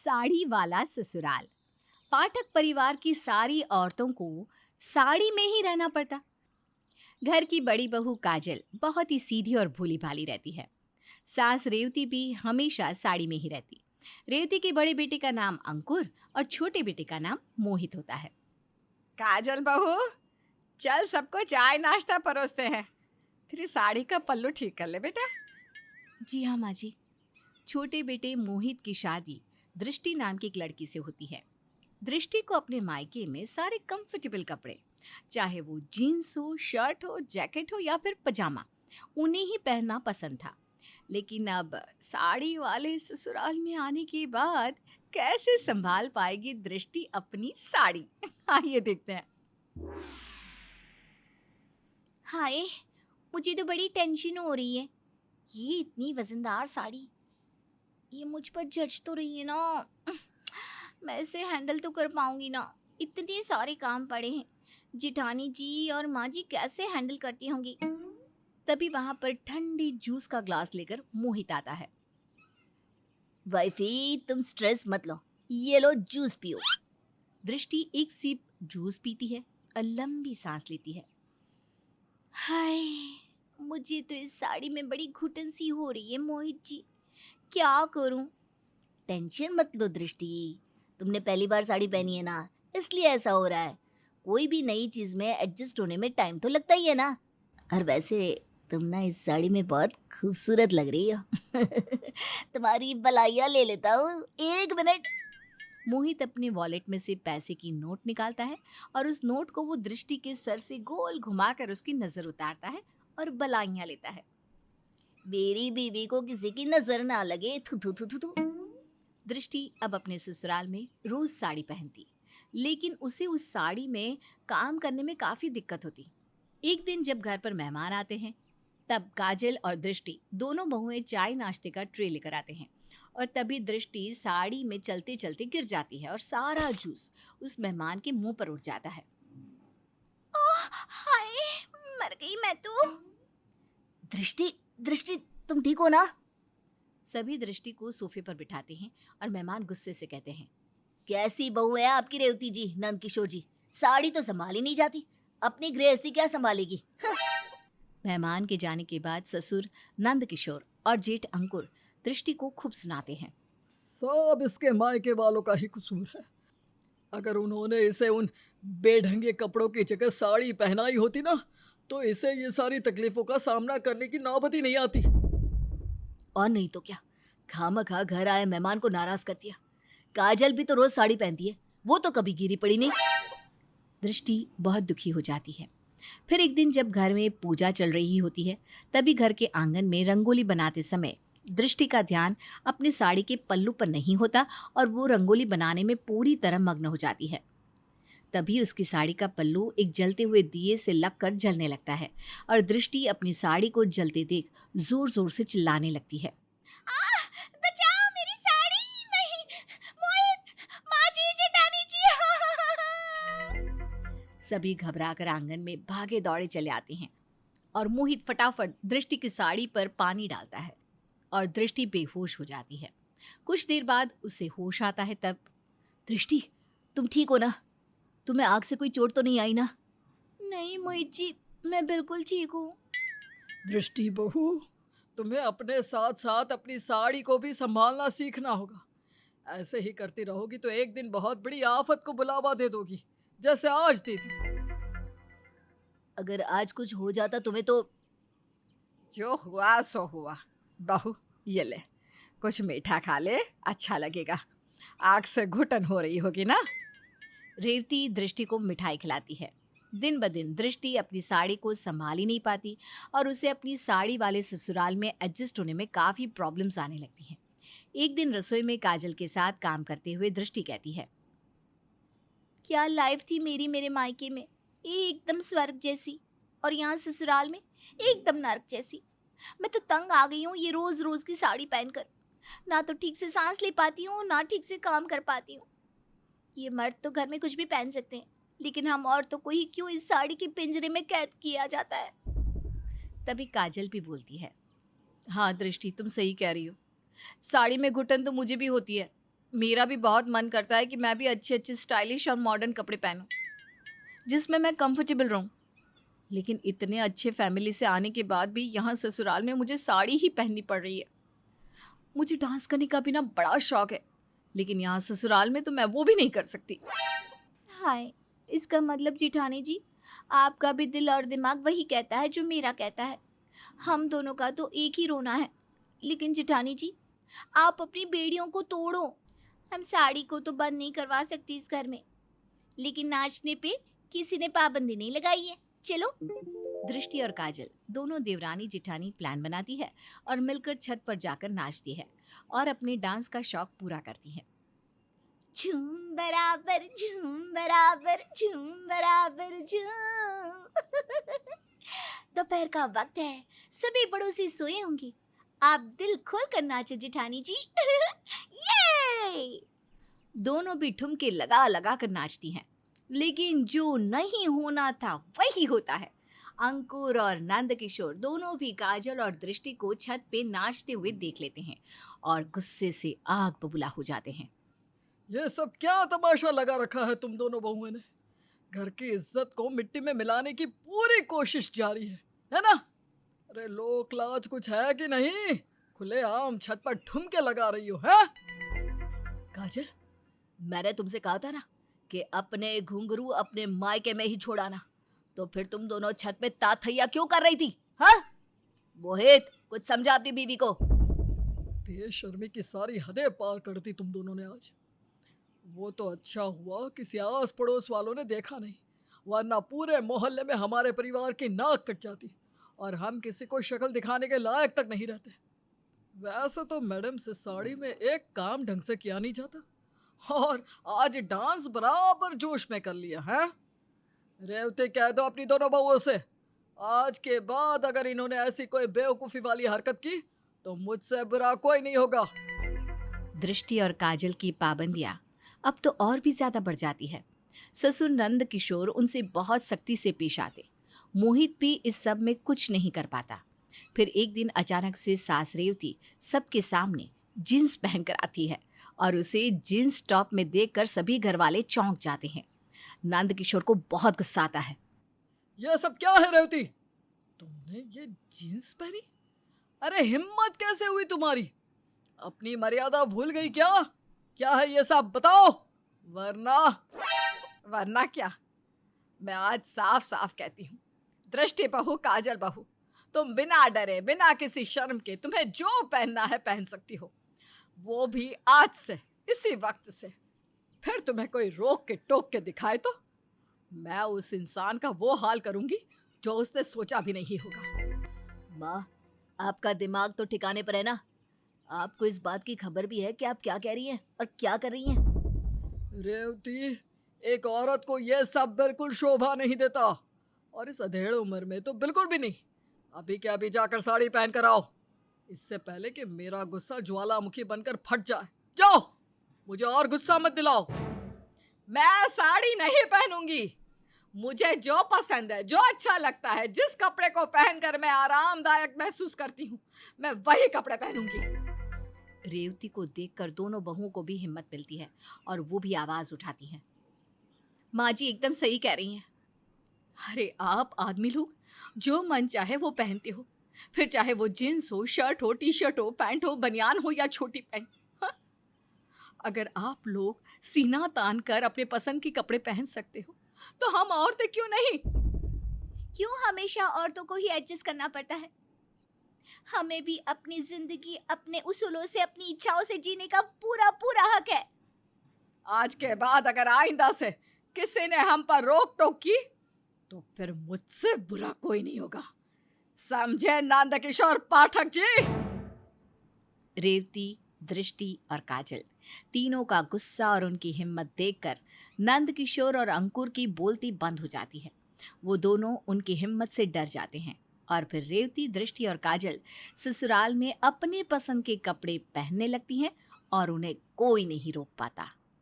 साड़ी वाला ससुराल। पाठक परिवार की सारी औरतों को साड़ी में ही रहना पड़ता। घर की बड़ी बहू काजल बहुत ही सीधी और भोली भाली रहती है। सास रेवती भी हमेशा साड़ी में ही रहती। रेवती के बड़े बेटे का नाम अंकुर और छोटे बेटे का नाम मोहित होता है। काजल बहू, चल सबको चाय नाश्ता परोसते हैं। तेरी साड़ी का पल्लू ठीक कर ले बेटा। जी हाँ माँ जी। छोटे बेटे मोहित की शादी दृष्टि नाम की एक लड़की से होती है। दृष्टि को अपने मायके में सारे कंफर्टेबल कपड़े, चाहे वो जीन्स हो, शर्ट हो, जैकेट हो या फिर पजामा, उन्हें ही पहनना पसंद था। लेकिन अब साड़ी वाले ससुराल में आने के बाद कैसे संभाल पाएगी दृष्टि अपनी साड़ी? आइए देखते हैं। हाय, मुझे तो बड़ी टेंशन हो रही है। ये इतनी वजनदार साड़ी, ये मुझ पर जच तो रही है ना। मैं इसे हैंडल तो कर पाऊंगी ना? इतने सारे काम पड़े हैं। जिठानी जी और माँ जी कैसे हैंडल करती होंगी? तभी वहां पर ठंडी जूस का ग्लास लेकर मोहित आता है। वाइफी, तुम स्ट्रेस मत लो, ये लो जूस पियो। दृष्टि एक सिप जूस पीती है और लंबी सांस लेती है। हाय, मुझे तो इस साड़ी में बड़ी घुटन सी हो रही है मोहित जी, क्या करूं? टेंशन मत लो दृष्टि, तुमने पहली बार साड़ी पहनी है ना, इसलिए ऐसा हो रहा है। कोई भी नई चीज में एडजस्ट होने में टाइम तो लगता ही है ना। और वैसे तुम ना इस साड़ी में बहुत खूबसूरत लग रही हो। तुम्हारी बलाइया ले लेता हूँ, एक मिनट। मोहित अपने वॉलेट में से पैसे की नोट निकालता है और उस नोट को वो दृष्टि के सर से गोल घुमाकर उसकी नजर उतारता है और बलाइयां लेता है। मेरी बीवी को किसी की नजर ना लगे, थू थू थू थू थू। दृष्टि अब अपने ससुराल में रोज साड़ी पहनती, लेकिन उसे उस साड़ी में काम करने में काफी दिक्कत होती। एक दिन जब घर पर मेहमान आते हैं, तब काजल और दृष्टि दोनों बहुएं चाय नाश्ते का ट्रे लेकर आते हैं और तभी दृष्टि साड़ी में चलते चलते गिर जाती है और सारा जूस उस मेहमान के मुंह पर उड़ जाता है। ओह हाय, मर गई मैं तो। दृष्टि, दृष्टि, तुम ठीक हो ना? सभी दृष्टि को सोफे पर बिठाते हैं और मेहमान गुस्से से कहते हैं, कैसी बहू है आपकी रेवती जी, नंद किशोर जी, साड़ी तो संभाली नहीं जाती, अपनी गृहस्थी क्या संभालेगी? मेहमान के जाने के बाद ससुर नंद किशोर और जेठ अंकुर दृष्टि को खूब सुनाते हैं। सब इसके मायके वालों का ही कसूर है। अगर उन्होंने इसे उन बेढंगे कपड़ों की जगह साड़ी पहनाई होती ना, तो इसे ये सारी तकलीफों का सामना करने की नौबत ही नहीं आती। और नहीं तो क्या, खामखा घर आए मेहमान को नाराज कर दिया। काजल भी तो रोज साड़ी पहनती है, वो तो कभी गिरी पड़ी नहीं। दृष्टि बहुत दुखी हो जाती है। फिर एक दिन जब घर में पूजा चल रही होती है, तभी घर के आंगन में रंगोली बनाते समय दृष्टि का ध्यान अपनी साड़ी के पल्लू पर नहीं होता और वो रंगोली बनाने में पूरी तरह मग्न हो जाती है। तभी उसकी साड़ी का पल्लू एक जलते हुए दिए से लगकर जलने लगता है और दृष्टि अपनी साड़ी को जलते देख जोर जोर से चिल्लाने लगती है। बचाओ मेरी साड़ी! नहीं, मोहित, माँ जी, जेठानी जी! सभी घबराकर आंगन में भागे दौड़े चले आते हैं और मोहित फटाफट दृष्टि की साड़ी पर पानी डालता है और दृष्टि बेहोश हो जाती है। कुछ देर बाद उसे होश आता है। तब, दृष्टि, तुम ठीक हो ना? तुम्हें आग से कोई चोट तो नहीं आई ना? नहीं मोहित जी, मैं बिल्कुल ठीक हूँ। दृष्टि बहू, तुम्हें अपने साथ साथ अपनी साड़ी को भी संभालना सीखना होगा। ऐसे ही करती रहोगी तो एक दिन बहुत बड़ी आफत को बुलावा दे दोगी, जैसे आज दी थी। अगर आज कुछ हो जाता तुम्हें तो? जो हुआ सो हुआ। बहू, ये ले, कुछ मीठा खा ले, अच्छा लगेगा। आग से घुटन हो रही होगी ना। रेवती दृष्टि को मिठाई खिलाती है। दिन ब दिन दृष्टि अपनी साड़ी को संभाल ही नहीं पाती और उसे अपनी साड़ी वाले ससुराल में एडजस्ट होने में काफ़ी प्रॉब्लम्स आने लगती हैं। एक दिन रसोई में काजल के साथ काम करते हुए दृष्टि कहती है, क्या लाइफ थी मेरी मेरे मायके में, एकदम स्वर्ग जैसी, और यहाँ ससुराल में एकदम नर्क जैसी। मैं तो तंग आ गई हूँ ये रोज रोज की साड़ी पहनकर। ना तो ठीक से सांस ले पाती हूँ, ना ठीक से काम कर पाती हूँ। ये मर्द तो घर में कुछ भी पहन सकते हैं, लेकिन हम औरतों को ही क्यों इस साड़ी के पिंजरे में कैद किया जाता है? तभी काजल भी बोलती है, हाँ दृष्टि, तुम सही कह रही हो, साड़ी में घुटन तो मुझे भी होती है, मेरा भी बहुत मन करता है कि मैं भी अच्छे अच्छे स्टाइलिश और मॉडर्न कपड़े पहनूं, जिसमें मैं कंफर्टेबल रहूं। लेकिन इतने अच्छे फैमिली से आने के बाद भी यहाँ ससुराल में मुझे साड़ी ही पहननी पड़ रही है। मुझे डांस करने का भी ना बड़ा शौक है, लेकिन यहाँ ससुराल में तो मैं वो भी नहीं कर सकती। हाय, इसका मतलब जेठानी जी, आपका भी दिल और दिमाग वही कहता है जो मेरा कहता है। हम दोनों का तो एक ही रोना है। लेकिन जेठानी जी, आप अपनी बेड़ियों को तोड़ो। हम साड़ी को तो बंद नहीं करवा सकती इस घर में, लेकिन नाचने पे किसी ने पाबंदी नहीं लगाई है। चलो। दृष्टि और काजल दोनों देवरानी जेठानी प्लान बनाती है और मिलकर छत पर जाकर नाचती है और अपने डांस का शौक पूरा करती है। झूम बराबर झूम बराबर झूम बराबर झूम। दोपहर का वक्त है, सभी पड़ोसी सोए होंगे। आप दिल खोल कर नाचो जेठानी जी। ये दोनों भी ठुमके लगा लगा कर नाचती हैं, लेकिन जो नहीं होना था वही होता है। अंकुर और नंद किशोर दोनों भी काजल और दृष्टि को छत पे नाचते हुए देख लेते हैं और गुस्से से आग बबूला हो जाते हैं। ये सब क्या तमाशा लगा रखा है तुम दोनों बहुओं ने? घर की इज्जत को मिट्टी में मिलाने की पूरी कोशिश जारी है ना? अरे लोक लाज कुछ है कि नहीं? खुले आम छत पर ठुमके लगा रही हो, है? काजल, मैंने तुमसे कहा था ना कि अपने घुंघरू अपने मायके में ही छोड़ाना, तो फिर तुम दोनों छत पे ताथैया क्यों कर रही थी? हाँ मोहित, कुछ समझा अपनी बीवी को? बेशर्मी की सारी हदें पार कर दी तुम दोनों ने आज। वो तो अच्छा हुआ किसी आस पड़ोस वालों ने देखा नहीं, वरना पूरे मोहल्ले में हमारे परिवार की नाक कट जाती और हम किसी को शक्ल दिखाने के लायक तक नहीं रहते। वैसे तो मैडम से साड़ी में एक काम ढंग से किया नहीं जाता, और आज डांस बराबर जोश में कर लिया है। रेवती कह दो अपनी दोनों बहुओं से, आज के बाद अगर इन्होंने ऐसी कोई बेवकूफ़ी वाली हरकत की तो मुझसे बुरा कोई नहीं होगा। दृष्टि और काजल की पाबंदियां अब तो और भी ज्यादा बढ़ जाती है। ससुर नंद किशोर उनसे बहुत सख्ती से पेश आते। मोहित भी इस सब में कुछ नहीं कर पाता। फिर एक दिन अचानक से सास रेवती सबके सामने जींस पहनकर आती है और उसे जींस टॉप में देखकर सभी घरवाले चौंक जाते हैं। नंद किशोर को बहुत गुस्सा आता है। ये सब क्या है रेवती? तुमने ये जींस पहनी? अरे हिम्मत कैसे हुई तुम्हारी? अपनी मर्यादा भूल गई क्या? क्या है ये सब बताओ, वरना क्या? मैं आज साफ साफ कहती हूँ, दृष्टि बहू काजल बहू, तुम बिना डरे बिना किसी शर्म के तुम्हें जो पहनना है पहन सकती हो, वो भी आज से इसी वक्त से। फिर तुम्हें कोई रोक के टोक के दिखाए तो मैं उस इंसान का वो हाल करूंगी जो उसने सोचा भी नहीं होगा। माँ, आपका दिमाग तो ठिकाने पर है ना? आपको इस बात की खबर भी है कि आप क्या कह रही हैं और क्या कर रही हैं? रेवती, एक औरत को यह सब बिल्कुल शोभा नहीं देता, और इस अधेड़ उम्र में तो बिल्कुल भी नहीं। अभी के अभी जाकर साड़ी पहन कर आओ, इससे पहले कि मेरा गुस्सा ज्वालामुखी बनकर फट जाए। जाओ, मुझे और गुस्सा मत दिलाओ। मैं साड़ी नहीं पहनूंगी। मुझे जो पसंद है, जो अच्छा लगता है, जिस कपड़े को पहनकर मैं आरामदायक महसूस करती हूँ, मैं वही कपड़े पहनूंगी। रेवती को देखकर दोनों बहुओं को भी हिम्मत मिलती है और वो भी आवाज उठाती हैं। माँ जी एकदम सही कह रही हैं। अरे आप आदमी लोग जो मन चाहे वो पहनते हो, फिर चाहे वो जींस हो, शर्ट हो, टी शर्ट हो, पैंट हो, बनियान हो या छोटी पैंट। हाँ? अगर आप लोग सीना तान कर अपने पसंद के कपड़े पहन सकते हो तो हम औरतें क्यों नहीं? क्यों हमेशा औरतों को ही एडजस्ट करना पड़ता है? हमें भी अपनी जिंदगी अपने उसूलों से, अपनी इच्छाओं से जीने का पूरा पूरा हक है। आज के बाद अगर आइंदा से किसी ने हम पर रोक टोक की तो फिर मुझसे बुरा कोई नहीं होगा, समझे नंद किशोर पाठक जी? रेवती, दृष्टि और काजल तीनों का गुस्सा और उनकी हिम्मत देखकर नंद किशोर और अंकुर की बोलती बंद हो जाती है। वो दोनों उनकी हिम्मत से डर जाते हैं और फिर रेवती, दृष्टि और काजल ससुराल में अपने पसंद के कपड़े पहनने लगती हैं और उन्हें कोई नहीं रोक पाता।